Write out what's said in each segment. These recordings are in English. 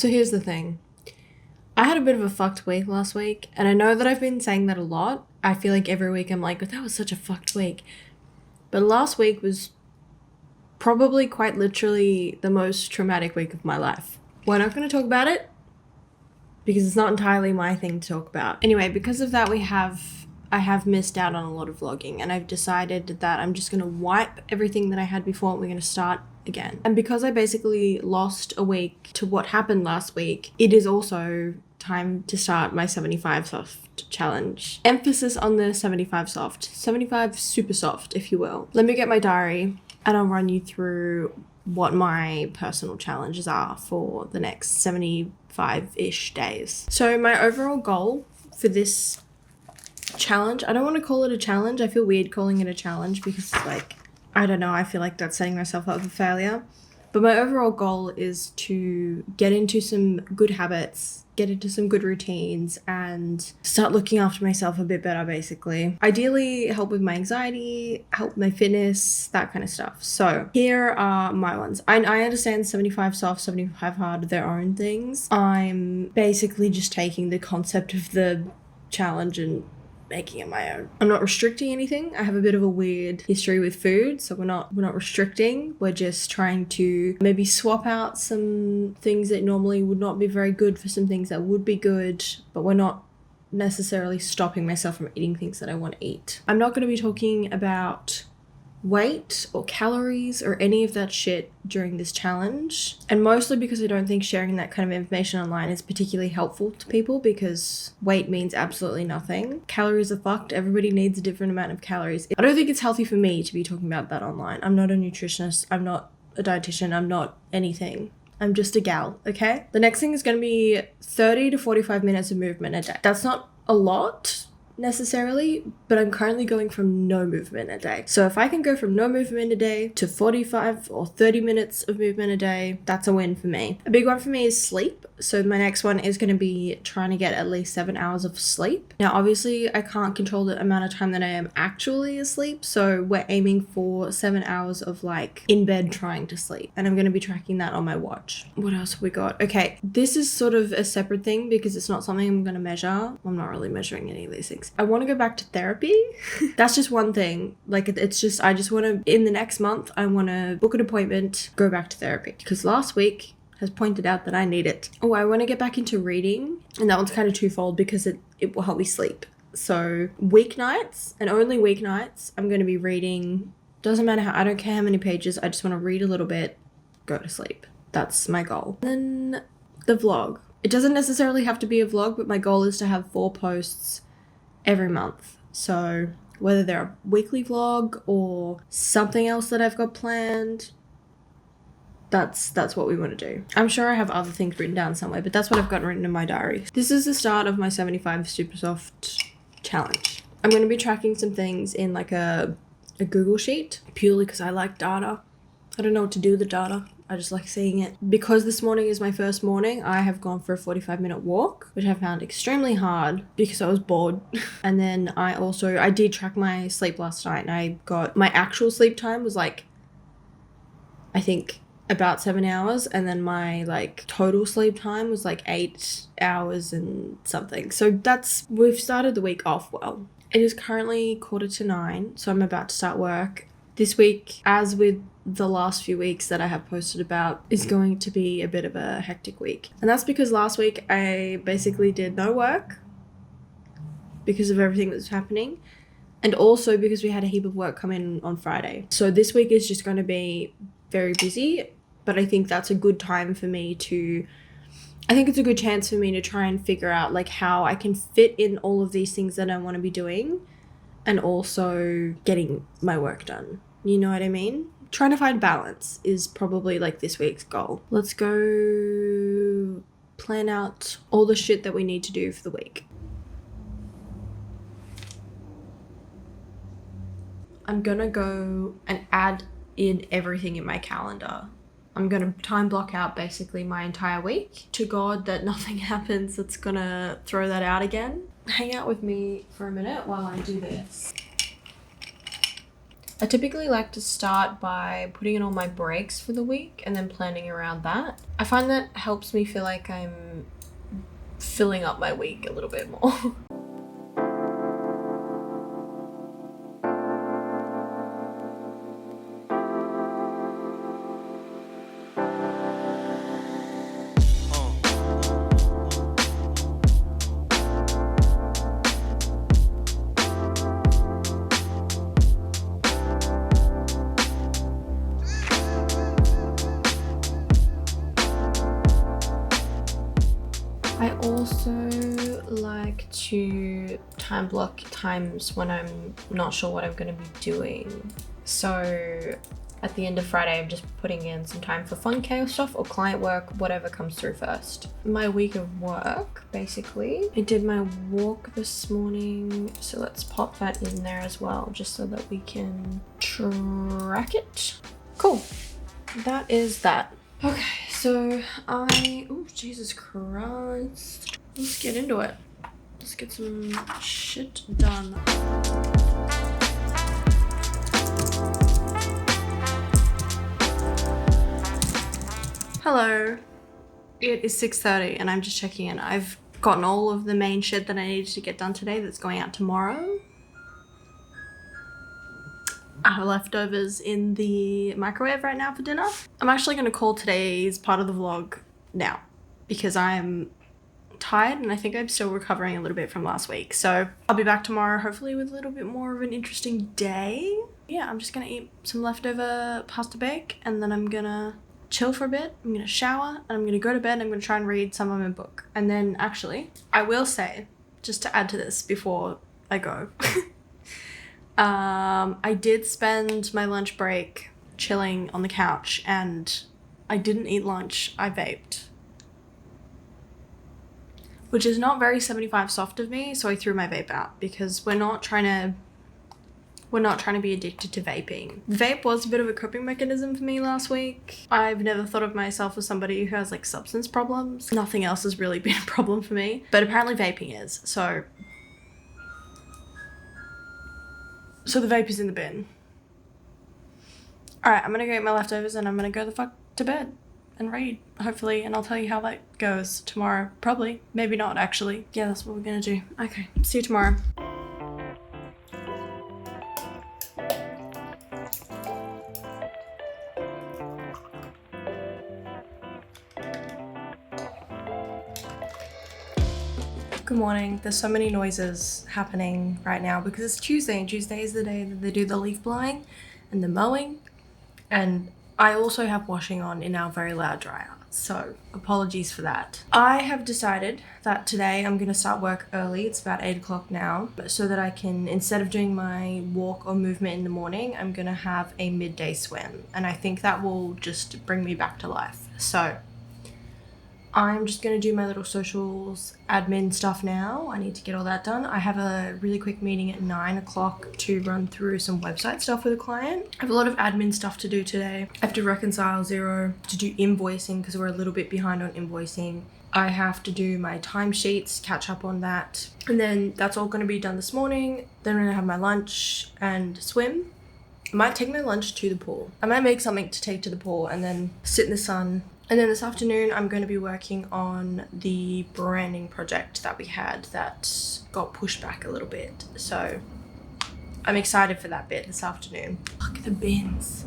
So here's the thing. I had a bit of a fucked week last week, and I know that I've been saying that a lot. I feel like every week I'm like, but that was such a fucked week. But last week was probably quite literally the most traumatic week of my life. We're not going to talk about it because it's not entirely my thing to talk about. Anyway, because of that, I have missed out on a lot of vlogging, and I've decided that I'm just going to wipe everything that I had before and we're going to start again. And because I basically lost a week to what happened last week, it is also time to start my 75 soft challenge. Emphasis on the 75 soft. 75 super soft, if you will. Let me get my diary and I'll run you through what my personal challenges are for the next 75-ish days. So my overall goal for this challenge, I don't want to call it a challenge. I feel weird calling it a challenge because I don't know, I feel like that's setting myself up for failure. But my overall goal is to get into some good habits, get into some good routines, and start looking after myself a bit better, basically. Ideally, help with my anxiety, help my fitness, that kind of stuff. So here are my ones. I understand 75 soft, 75 hard, their own things. I'm basically just taking the concept of the challenge and making it my own. I'm not restricting anything. I have a bit of a weird history with food, so we're not restricting. We're just trying to maybe swap out some things that normally would not be very good for some things that would be good, but we're not necessarily stopping myself from eating things that I want to eat. I'm not going to be talking about weight or calories or any of that shit during this challenge, and mostly because I don't think sharing that kind of information online is particularly helpful to people, because weight means absolutely nothing. Calories are fucked. Everybody needs a different amount of calories. I don't think it's healthy for me to be talking about that online. I'm not a nutritionist, I'm not a dietitian, I'm not anything. I'm just a gal, okay? The next thing is going to be 30 to 45 minutes of movement a day. That's not a lot necessarily, but I'm currently going from no movement a day. So if I can go from no movement a day to 45 or 30 minutes of movement a day, that's a win for me. A big one for me is sleep. So my next one is going to be trying to get at least 7 hours of sleep. Now, obviously, I can't control the amount of time that I am actually asleep, so we're aiming for 7 hours of in bed trying to sleep, and I'm going to be tracking that on my watch. What else have we got? Okay, this is sort of a separate thing because it's not something I'm going to measure. I'm not really measuring any of these things. I want to go back to therapy. That's just one thing. It's just, I just want to, in the next month, I want to book an appointment, go back to therapy, because last week has pointed out that I need it. Oh, I want to get back into reading, and that one's kind of twofold because it will help me sleep. So weeknights, and only weeknights, I'm going to be reading. Doesn't matter I don't care how many pages, I just want to read a little bit, go to sleep. That's my goal. Then the vlog. It doesn't necessarily have to be a vlog, but my goal is to have 4 posts every month. So whether they're a weekly vlog or something else that I've got planned, that's what we want to do. I'm sure I have other things written down somewhere, but that's what I've got written in my diary. This is the start of my 75 super soft challenge. I'm going to be tracking some things in a Google sheet, purely because I like data. I don't know what to do with the data. I just like seeing it. Because this morning is my first morning, I have gone for a 45-minute walk, which I found extremely hard because I was bored. And then I did track my sleep last night, and I got my actual sleep time was I think about 7 hours, and then my total sleep time was 8 hours and something. So we've started the week off well. It is currently 8:45, so I'm about to start work. This week, as with the last few weeks that I have posted about, is going to be a bit of a hectic week. And that's because last week I basically did no work because of everything that was happening, and also because we had a heap of work come in on Friday. So this week is just going to be very busy, but I think that's a good time for me to, I think it's a good chance for me to try and figure out how I can fit in all of these things that I want to be doing and also getting my work done. You know what I mean? Trying to find balance is probably this week's goal. Let's go plan out all the shit that we need to do for the week. I'm gonna go and add in everything in my calendar. I'm gonna time block out basically my entire week. To God that nothing happens that's gonna throw that out again. Hang out with me for a minute while I do this. I typically like to start by putting in all my breaks for the week and then planning around that. I find that helps me feel like I'm filling up my week a little bit more. I also like to time block times when I'm not sure what I'm going to be doing. So at the end of Friday, I'm just putting in some time for fun chaos stuff or client work, whatever comes through first. My week of work, basically. I did my walk this morning, so let's pop that in there as well, just so that we can track it. Cool. That is that. Okay, so oh, Jesus Christ. Let's get into it. Let's get some shit done. Hello. It is 6:30 and I'm just checking in. I've gotten all of the main shit that I needed to get done today that's going out tomorrow. I have leftovers in the microwave right now for dinner. I'm actually going to call today's part of the vlog now because I'm tired and I think I'm still recovering a little bit from last week. So I'll be back tomorrow, hopefully with a little bit more of an interesting day. Yeah, I'm just going to eat some leftover pasta bake and then I'm going to chill for a bit. I'm going to shower and I'm going to go to bed and I'm going to try and read some of my book. And then actually, I will say, just to add to this before I go, I did spend my lunch break chilling on the couch and I didn't eat lunch, I vaped. Which is not very 75 soft of me, so I threw my vape out because we're not trying to be addicted to vaping. Vape was a bit of a coping mechanism for me last week. I've never thought of myself as somebody who has like substance problems. Nothing else has really been a problem for me, but apparently vaping is, so the vape is in the bin. Alright, I'm gonna go eat my leftovers and I'm gonna go the fuck to bed and read, hopefully, and I'll tell you how that goes tomorrow. Probably. Maybe not, actually. Yeah, that's what we're gonna do. Okay, see you tomorrow. Good morning. There's so many noises happening right now because it's Tuesday and Tuesday is the day that they do the leaf blowing and the mowing, and I also have washing on in our very loud dryer, so apologies for that. I have decided that today I'm going to start work early. It's about 8 o'clock now, so that I can, instead of doing my walk or movement in the morning, I'm going to have a midday swim, and I think that will just bring me back to life. So I'm just going to do my little socials admin stuff now. I need to get all that done. I have a really quick meeting at 9 o'clock to run through some website stuff with a client. I have a lot of admin stuff to do today. I have to reconcile Xero, to do invoicing because we're a little bit behind on invoicing. I have to do my timesheets, catch up on that. And then that's all going to be done this morning. Then I'm going to have my lunch and swim. I might take my lunch to the pool. I might make something to take to the pool and then sit in the sun. And then this afternoon, I'm going to be working on the branding project that we had that got pushed back a little bit. So I'm excited for that bit this afternoon. Look at the bins.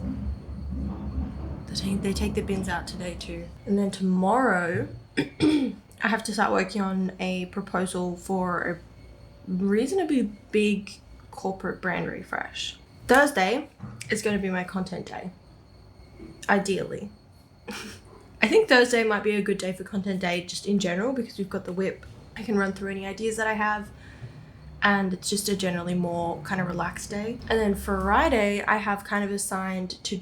They take the bins out today too. And then tomorrow, I have to start working on a proposal for a reasonably big corporate brand refresh. Thursday is going to be my content day. Ideally. I think Thursday might be a good day for content day just in general because we've got the whip. I can run through any ideas that I have and it's just a generally more kind of relaxed day. And then Friday, I have kind of assigned to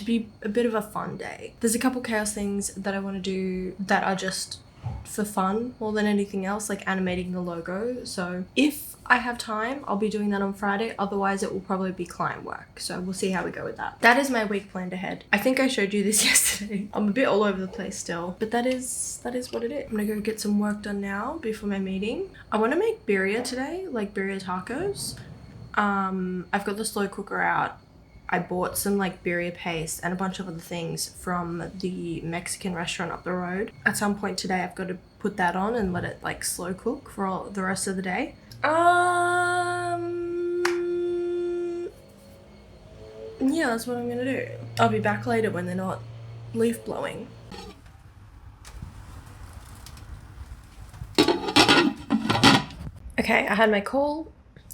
be a bit of a fun day. There's a couple chaos things that I want to do that are just for fun more than anything else, like animating the logo. So if I have time, I'll be doing that on Friday. Otherwise, it will probably be client work. So we'll see how we go with that. That is my week planned ahead. I think I showed you this yesterday. I'm a bit all over the place still, but that is what it is. I'm gonna go get some work done now before my meeting. I want to make birria today, like birria tacos. I've got the slow cooker out. I bought some like birria paste and a bunch of other things from the Mexican restaurant up the road. At some point today, I've got to put that on and let it like slow cook for all the rest of the day. Yeah, that's what I'm gonna do. I'll be back later when they're not leaf blowing. Okay, I had my call.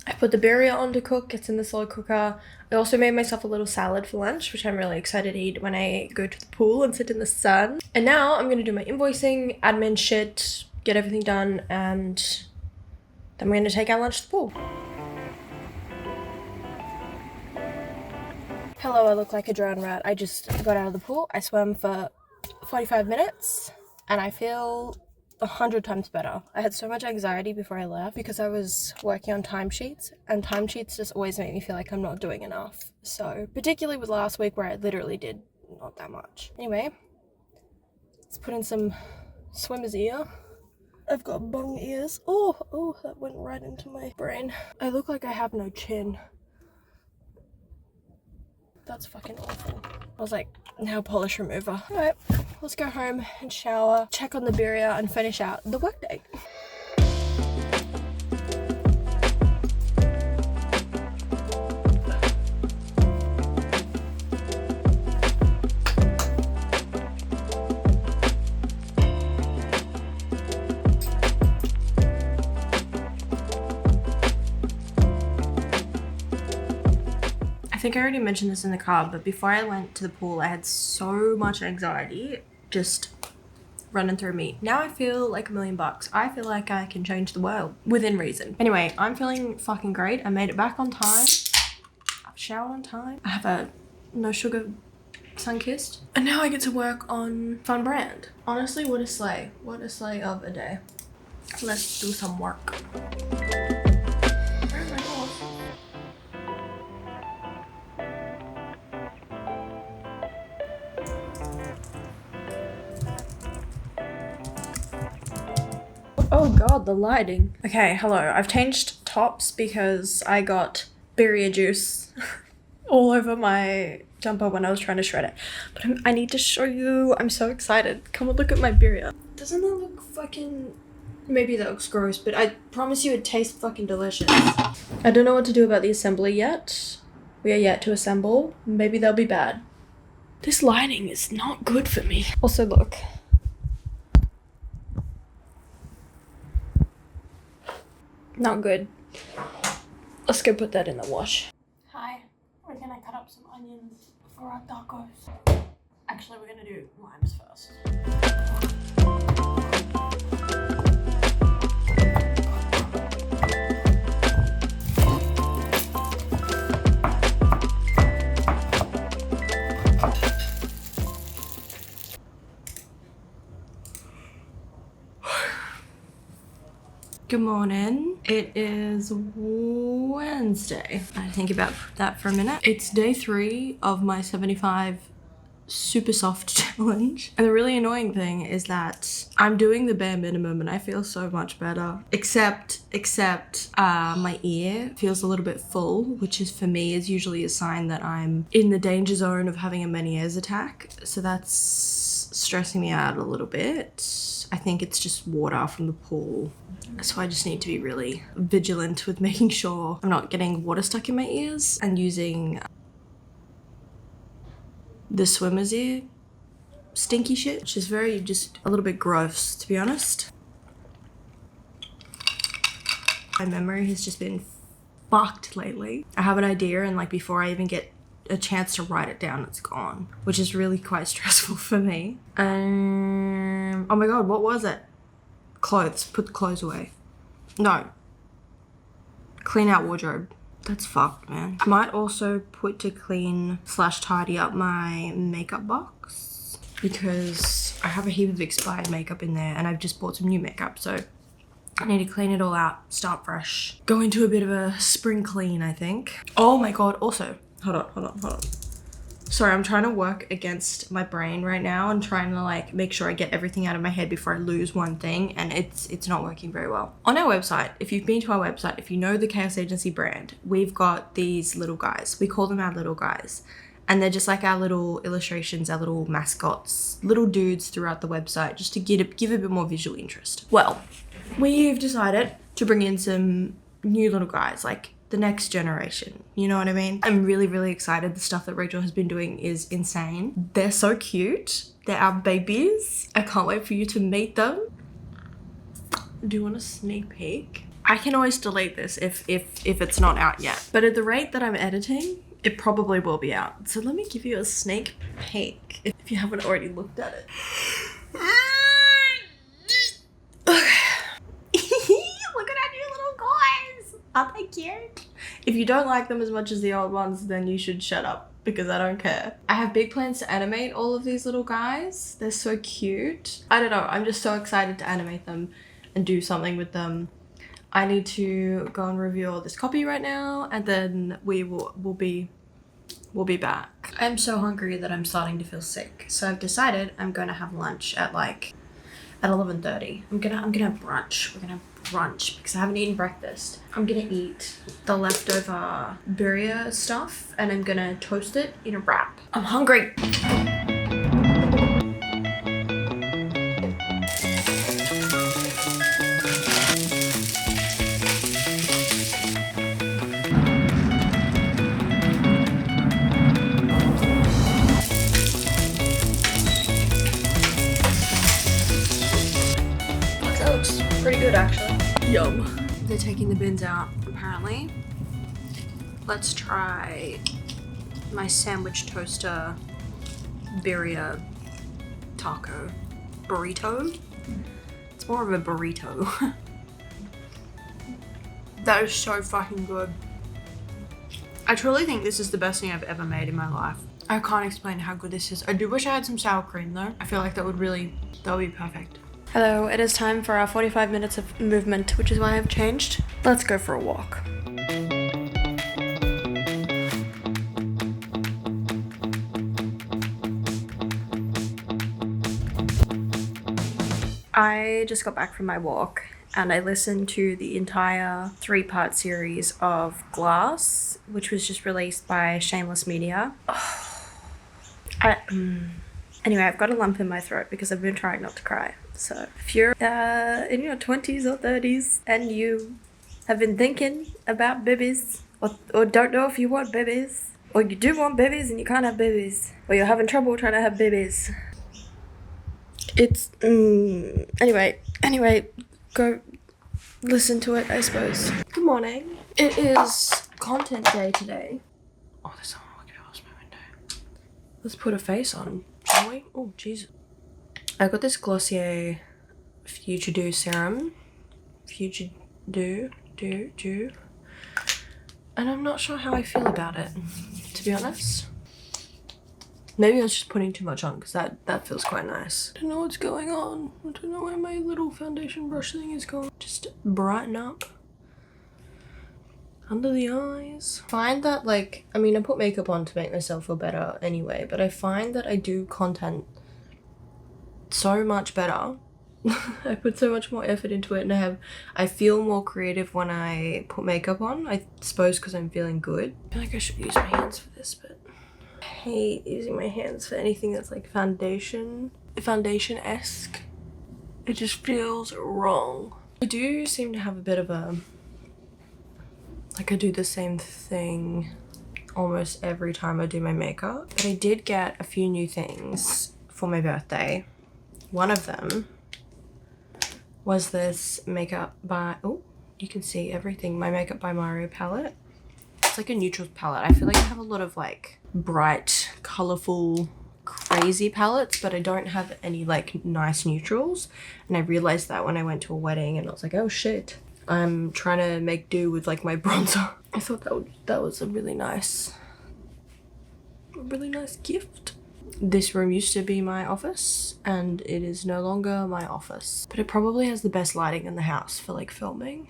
I put the birria on to cook. It's in the slow cooker. I also made myself a little salad for lunch, which I'm really excited to eat when I go to the pool and sit in the sun. And now I'm gonna do my invoicing, admin shit, get everything done, and then we're gonna take our lunch to the pool. Hello, I look like a drowned rat. I just got out of the pool. I swam for 45 minutes and I feel 100 times better. I had so much anxiety before I left because I was working on timesheets, and timesheets just always make me feel like I'm not doing enough. So, particularly with last week where I literally did not that much. Anyway, let's put in some swimmer's ear. I've got bung ears. Oh, that went right into my brain. I look like I have no chin. That's fucking awful. I was like, nail polish remover. Alright, let's go home and shower, check on the birria, and finish out the workday. I think I already mentioned this in the car, but before I went to the pool, I had so much anxiety just running through me. Now I feel like $1 million. I feel like I can change the world within reason. Anyway, I'm feeling fucking great. I made it back on time. I've showered on time. I have a no sugar sun-kissed. And now I get to work on Fun Brand. Honestly, what a slay. What a slay of a day. Let's do some work. Oh god, the lighting. Okay, hello. I've changed tops because I got birria juice all over my jumper when I was trying to shred it. But I need to show you. I'm so excited. Come and look at my birria. Doesn't that look fucking... Maybe that looks gross, but I promise you it tastes fucking delicious. I don't know what to do about the assembly yet. We are yet to assemble. Maybe they'll be bad. This lighting is not good for me. Also, look. Not good. Let's go put that in the wash. Hi, we're gonna cut up some onions for our tacos. Actually, we're gonna do limes first. Good morning. It is Wednesday. I had to think about that for a minute. It's day 3 of my 75 super soft challenge. And the really annoying thing is that I'm doing the bare minimum and I feel so much better. Except my ear feels a little bit full, which is for me is usually a sign that I'm in the danger zone of having a Meniere's attack. So that's stressing me out a little bit. I think it's just water from the pool. So I just need to be really vigilant with making sure I'm not getting water stuck in my ears, and using the swimmer's ear stinky shit, which is very just a little bit gross, to be honest. My memory has just been fucked lately. I have an idea and like before I even get a chance to write it down, it's gone, which is really quite stressful for me. Oh my god, what was it? Clothes. Put the clothes away. No. Clean out wardrobe. That's fucked, man. I might also put to clean / tidy up my makeup box because I have a heap of expired makeup in there and I've just bought some new makeup, so I need to clean it all out, start fresh. Go into a bit of a spring clean, I think. Oh my god, also, hold on. Sorry, I'm trying to work against my brain right now and trying to like make sure I get everything out of my head before I lose one thing, and it's not working very well. On our website, if you've been to our website, if you know the Chaos Agency brand, we've got these little guys. We call them our little guys. And they're just like our little illustrations, our little mascots, little dudes throughout the website, just to give a bit more visual interest. Well, we've decided to bring in some new little guys, like the next generation, you know what I mean? I'm really, really excited. The stuff that Rachel has been doing is insane. They're so cute. They're our babies. I can't wait for you to meet them. Do you want a sneak peek? I can always delete this if it's not out yet. But at the rate that I'm editing, it probably will be out. So let me give you a sneak peek if you haven't already looked at it. Look at our new little guys. Aren't they cute? If you don't like them as much as the old ones, then you should shut up because I don't care. I have big plans to animate all of these little guys. They're so cute. I don't know. I'm just so excited to animate them and do something with them. I need to go and review all this copy right now, and then we'll be back. I'm so hungry that I'm starting to feel sick. So I've decided I'm going to have lunch at 11:30. I'm gonna have brunch. We're gonna have brunch because I haven't eaten breakfast. I'm gonna eat the leftover birria stuff and I'm gonna toast it in a wrap. I'm hungry. Pretty good actually. Yum. They're taking the bins out apparently. Let's try my sandwich toaster birria taco burrito. It's more of a burrito. That is so fucking good. I truly think this is the best thing I've ever made in my life. I can't explain how good this is. I do wish I had some sour cream though. I feel like that would be perfect. Hello, it is time for our 45 minutes of movement, which is why I've changed. Let's go for a walk. I just got back from my walk and I listened to the entire 3-part series of Glass, which was just released by Shameless Media. Anyway, I've got a lump in my throat because I've been trying not to cry. So if you're in your 20s or 30s and you have been thinking about babies or don't know if you want babies, or you do want babies and you can't have babies, or you're having trouble trying to have babies, it's anyway, go listen to it, I suppose. Good morning. It is content day today. Oh, there's someone looking out my window. Let's put a face on, shall we? Oh, Jesus. I got this Glossier Future Dew serum. Future Dew. And I'm not sure how I feel about it, to be honest. Maybe I was just putting too much on because that feels quite nice. I don't know what's going on. I don't know where my little foundation brush thing is going. Just brighten up under the eyes. Find that I put makeup on to make myself feel better anyway, but I find that I do content so much better. I put so much more effort into it and I feel more creative when I put makeup on. I suppose because I'm feeling good. I feel like I should use my hands for this, but I hate using my hands for anything that's like foundation-esque. It just feels wrong. I do seem to have a bit of I do the same thing almost every time I do my makeup. But I did get a few new things for my birthday. One of them was this makeup by, oh, you can see everything, my Makeup by Mario palette. It's like a neutrals palette. I feel like I have a lot of like bright, colorful, crazy palettes, but I don't have any like nice neutrals. And I realized that when I went to a wedding and I was like, oh shit, I'm trying to make do with like my bronzer. I thought that was a really nice gift. This room used to be my office and it is no longer my office, but it probably has the best lighting in the house for like filming.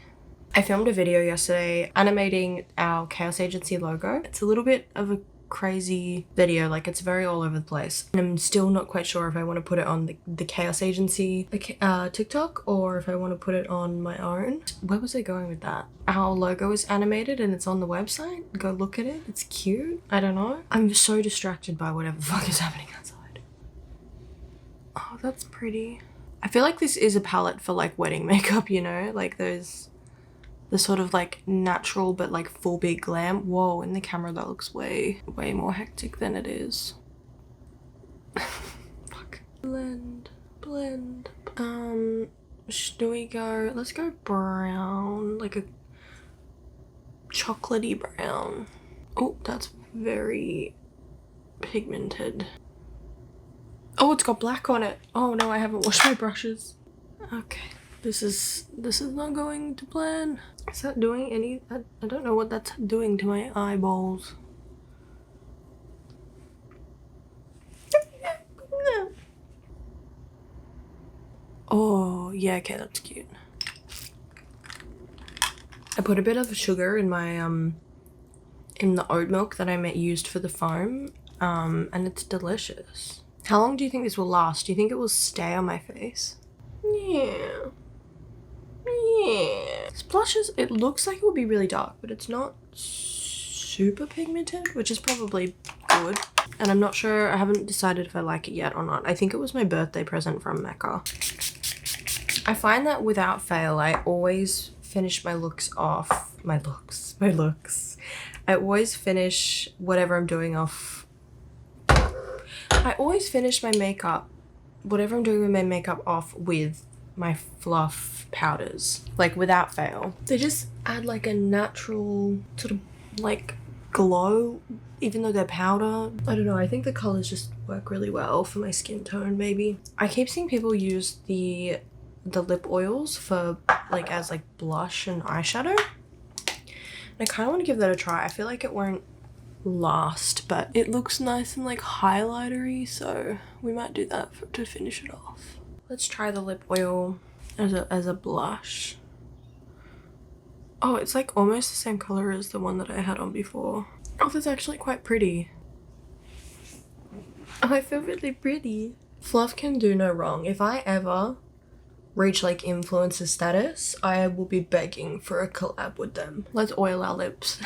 I filmed a video yesterday animating our Chaos Agency logo. It's a little bit of a crazy video, like it's very all over the place, and I'm still not quite sure if I want to put it on the Chaos Agency TikTok or if I want to put it on my own. Where was I going with that? Our logo is animated and it's on the website. Go look at it. It's cute. I don't know. I'm so distracted by whatever the fuck is happening outside. Oh, that's pretty. I feel like this is a palette for like wedding makeup, you know, like those, the sort of like natural but like full big glam. Whoa, in the camera that looks way more hectic than it is. Fuck. Blend. Do we go, let's go brown, like a chocolatey brown. Oh, that's very pigmented. Oh, it's got black on it. Oh no, I haven't washed my brushes. Okay, this is not going to plan. Is that doing any, I don't know what that's doing to my eyeballs. Oh, yeah, okay, that's cute. I put a bit of sugar in my, in the oat milk that I used for the foam, and it's delicious. How long do you think this will last? Do you think it will stay on my face? Yeah. This blush is, it looks like it will be really dark, but it's not super pigmented, which is probably good. And I'm not sure, I haven't decided if I like it yet or not. I think it was my birthday present from Mecca. I find that without fail, I always finish my looks off. My looks. I always finish whatever I'm doing off. I always finish my makeup, whatever I'm doing with my makeup, off with my fluff powders. Like without fail. They just add like a natural sort of like glow, even though they're powder. I don't know, I think the colors just work really well for my skin tone maybe. I keep seeing people use the lip oils for like as like blush and eyeshadow. And I kind of want to give that a try. I feel like it won't last, but it looks nice and like highlightery, so we might do that to finish it off. Let's try the lip oil as a blush. Oh, it's like almost the same color as the one that I had on before. Oh, that's actually quite pretty. Oh, I feel really pretty. Fluff can do no wrong. If I ever reach like influencer status, I will be begging for a collab with them. Let's oil our lips.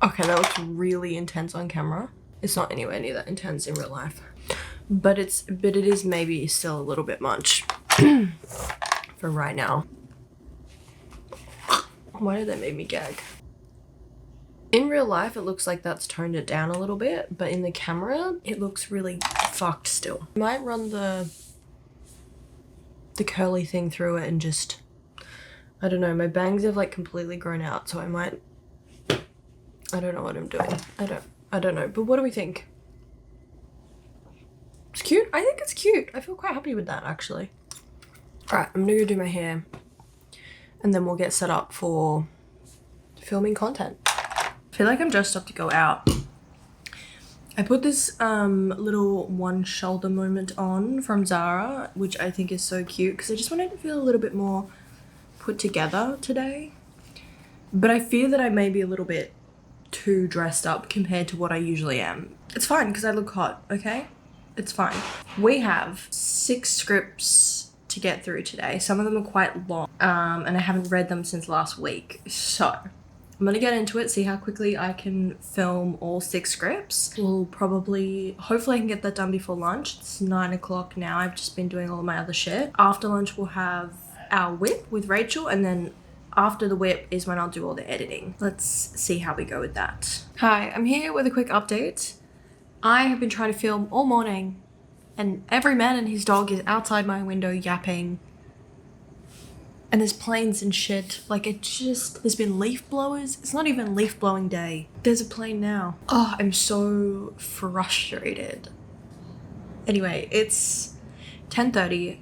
Okay, that looks really intense on camera. It's not anywhere near that intense in real life. But it is maybe still a little bit much for right now. Why did that make me gag? In real life, it looks like that's toned it down a little bit, but in the camera, it looks really fucked still. I might run the curly thing through it and just, I don't know, my bangs have like completely grown out, so I might, I don't know what I'm doing. I don't know, but what do we think? It's cute. I think it's cute. I feel quite happy with that actually. All right, I'm gonna go do my hair and then we'll get set up for filming content. I feel like I'm dressed up to go out. I put this little one shoulder moment on from Zara, which I think is so cute because I just wanted to feel a little bit more put together today. But I fear that I may be a little bit too dressed up compared to what I usually am. It's fine because I look hot, okay? It's fine. We have 6 scripts to get through today. Some of them are quite long, and I haven't read them since last week. So I'm gonna get into it, see how quickly I can film all 6 scripts. We'll probably, hopefully I can get that done before lunch. It's 9 o'clock now. I've just been doing all my other shit. After lunch, we'll have our whip with Rachel, and then after the whip is when I'll do all the editing. Let's see how we go with that. Hi, I'm here with a quick update. I have been trying to film all morning, and every man and his dog is outside my window yapping. And there's planes and shit. Like, it just, there's been leaf blowers. It's not even leaf blowing day. There's a plane now. Oh, I'm so frustrated. Anyway, it's 10:30.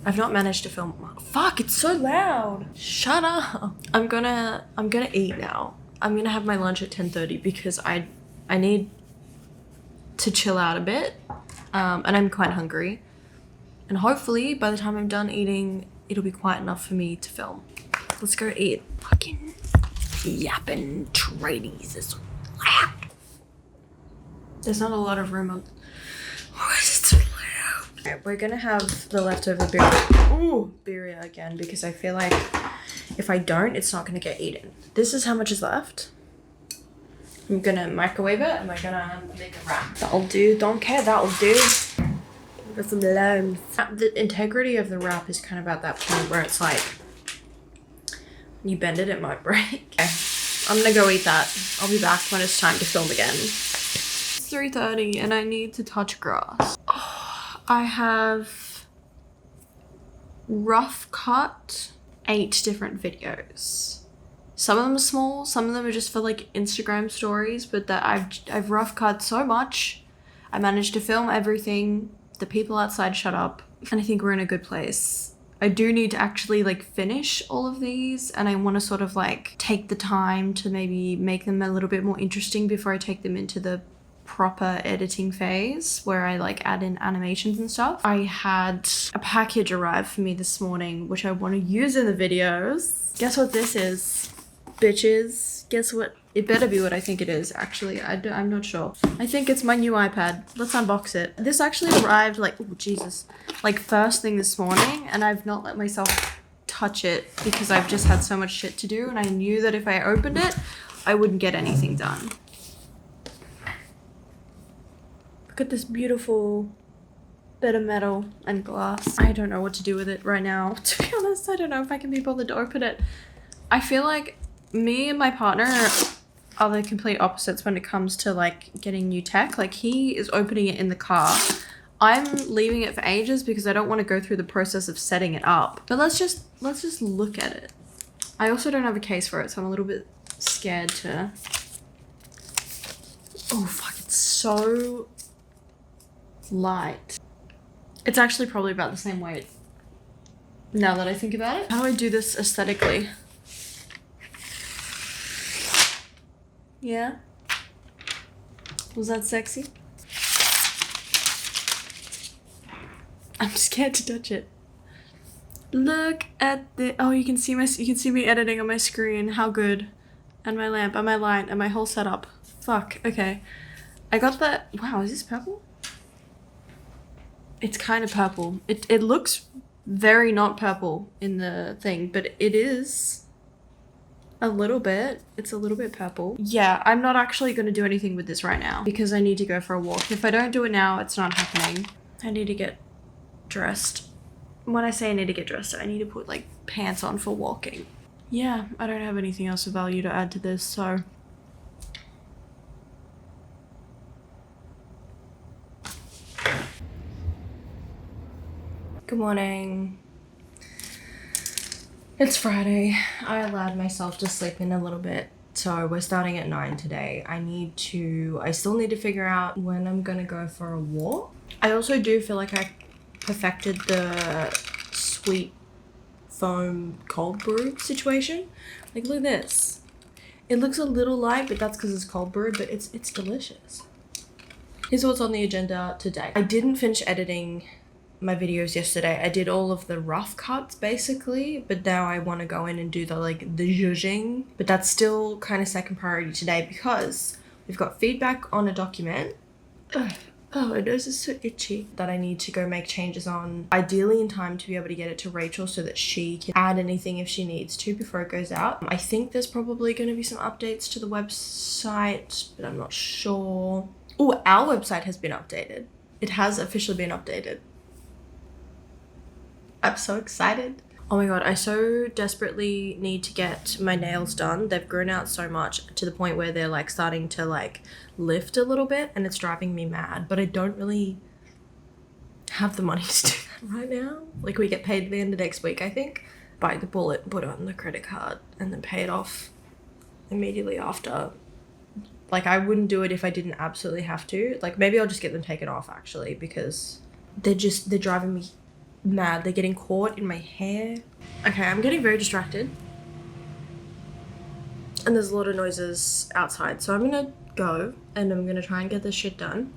I've not managed to film. Fuck, it's so loud. Shut up. I'm gonna eat now. I'm gonna have my lunch at 10:30 because I need to chill out a bit. And I'm quite hungry. And hopefully by the time I'm done eating, it'll be quiet enough for me to film. Let's go eat. Fucking yapping tradies is loud. There's not a lot of room on. Why is it so loud? Alright, we're gonna have the leftover birria again because I feel like if I don't, it's not gonna get eaten. This is how much is left. I'm gonna microwave it and we're gonna make a wrap. That'll do. Don't care. That'll do. Got some limes. The integrity of the wrap is kind of at that point where it's like when you bend it, it might break. Okay. I'm gonna go eat that. I'll be back when it's time to film again. 3:30 and I need to touch grass. Oh, I have rough cut 8 different videos. Some of them are small, some of them are just for like Instagram stories, but that I've rough cut so much. I managed to film everything. The people outside shut up, and I think we're in a good place. I do need to actually like finish all of these, and I want to sort of like take the time to maybe make them a little bit more interesting before I take them into the proper editing phase where I like add in animations and stuff. I had a package arrive for me this morning, which I want to use in the videos. Guess what this is, bitches? Guess what? It better be what I think it is, actually. I'm not sure. I think it's my new iPad. Let's unbox it. This actually arrived like, oh Jesus, like first thing this morning, and I've not let myself touch it because I've just had so much shit to do, and I knew that if I opened it, I wouldn't get anything done. Look at this beautiful bit of metal and glass. I don't know what to do with it right now. To be honest, I don't know if I can be bothered to open it. I feel like me and my partner are the complete opposites when it comes to like getting new tech. Like he is opening it in the car. I'm leaving it for ages because I don't want to go through the process of setting it up. But let's just look at it. I also don't have a case for it, so I'm a little bit scared to. Oh fuck, it's so light. It's actually probably about the same weight now that I think about it. How do I do this aesthetically? Yeah? Was that sexy? I'm scared to touch it. Look at the, oh, you can see me editing on my screen. How good. And my lamp and my light and my whole setup. Fuck, okay. I got that. Wow, is this purple? It's kind of purple. It looks very not purple in the thing, but it is a little bit. It's a little bit purple. Yeah, I'm not actually going to do anything with this right now because I need to go for a walk. If I don't do it now, it's not happening. I need to get dressed. When I say I need to get dressed, I need to put like pants on for walking. Yeah, I don't have anything else of value to add to this, so. Good morning. It's Friday. I allowed myself to sleep in a little bit, so we're starting at 9 today. I still need to figure out when I'm gonna go for a walk. I also do feel like I perfected the sweet foam cold brew situation. Like, look at this. It looks a little light, but that's because it's cold brew, but it's delicious. Here's what's on the agenda today. I didn't finish editing my videos yesterday. I did all of the rough cuts basically, but now I want to go in and do the zhuzhing, but that's still kind of second priority today because we've got feedback on a document. Ugh. Oh, my nose is so itchy that I need to go make changes on, ideally in time to be able to get it to Rachel so that she can add anything if she needs to before it goes out. I think there's probably going to be some updates to the website, but I'm not sure. Oh, our website has been updated. It has officially been updated. I'm so excited. Oh my god, I so desperately need to get my nails done. They've grown out so much to the point where they're like starting to like lift a little bit and it's driving me mad. But I don't really have the money to do that right now. Like we get paid at the end of next week, I think. Bite the bullet, put it on the credit card and then pay it off immediately after. Like I wouldn't do it if I didn't absolutely have to. Like maybe I'll just get them taken off actually because they're driving me mad. They're getting caught in my hair. Okay, I'm getting very distracted. And there's a lot of noises outside. So I'm gonna go and I'm gonna try and get this shit done.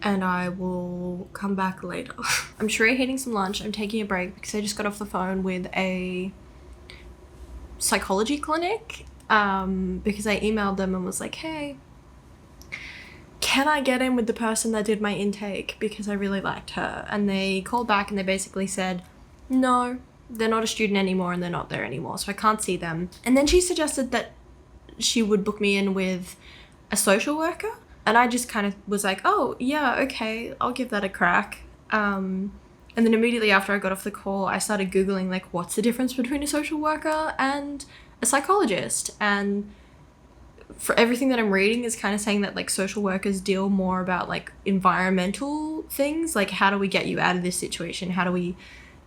And I will come back later. I'm sure you're eating some lunch. I'm taking a break because I just got off the phone with a psychology clinic. Because I emailed them and was like, hey, can I get in with the person that did my intake because I really liked her? And they called back and they basically said, no, they're not a student anymore and they're not there anymore, so I can't see them. And then she suggested that she would book me in with a social worker. And I just kind of was like, oh, yeah, okay, I'll give that a crack. And then immediately after I got off the call, I started Googling, like, what's the difference between a social worker and a psychologist? And for everything that I'm reading is kind of saying that, like, social workers deal more about, like, environmental things. Like, how do we get you out of this situation? How do we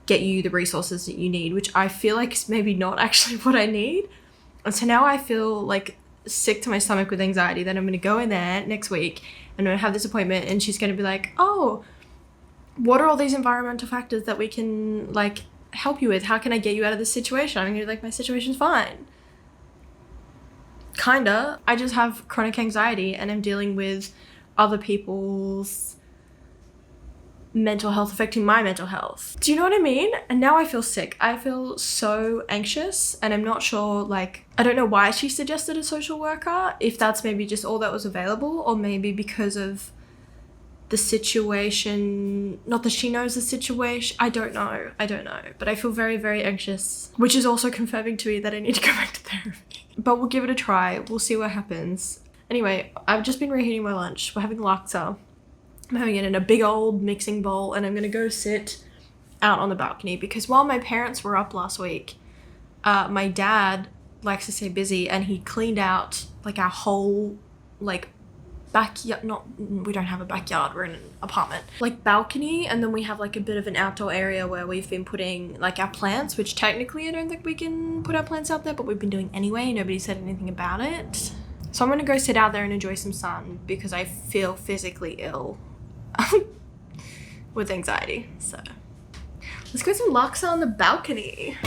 get you the resources that you need? Which I feel like is maybe not actually what I need. And so now I feel, like, sick to my stomach with anxiety that I'm going to go in there next week and I'm going to have this appointment and she's going to be like, oh, what are all these environmental factors that we can, like, help you with? How can I get you out of this situation? I'm going to be like, my situation's fine. Kinda. I just have chronic anxiety and I'm dealing with other people's mental health affecting my mental health. Do you know what I mean? And now I feel sick. I feel so anxious and I'm not sure, like, I don't know why she suggested a social worker, if that's maybe just all that was available, or maybe because of the situation, not that she knows the situation. I don't know, but I feel very, very anxious, which is also confirming to me that I need to go back to therapy. But we'll give it a try. We'll see what happens. Anyway, I've just been reheating my lunch. We're having laksa. I'm having it in a big old mixing bowl and I'm gonna go sit out on the balcony because while my parents were up last week, my dad likes to stay busy and he cleaned out, like, our whole, like, backyard. We don't have a backyard, we're in an apartment, like, balcony, and then we have, like, a bit of an outdoor area where we've been putting, like, our plants, which technically I don't think we can put our plants out there, but we've been doing anyway. Nobody said anything about it. So I'm gonna go sit out there and enjoy some sun because I feel physically ill with anxiety. So let's go some laksa on the balcony.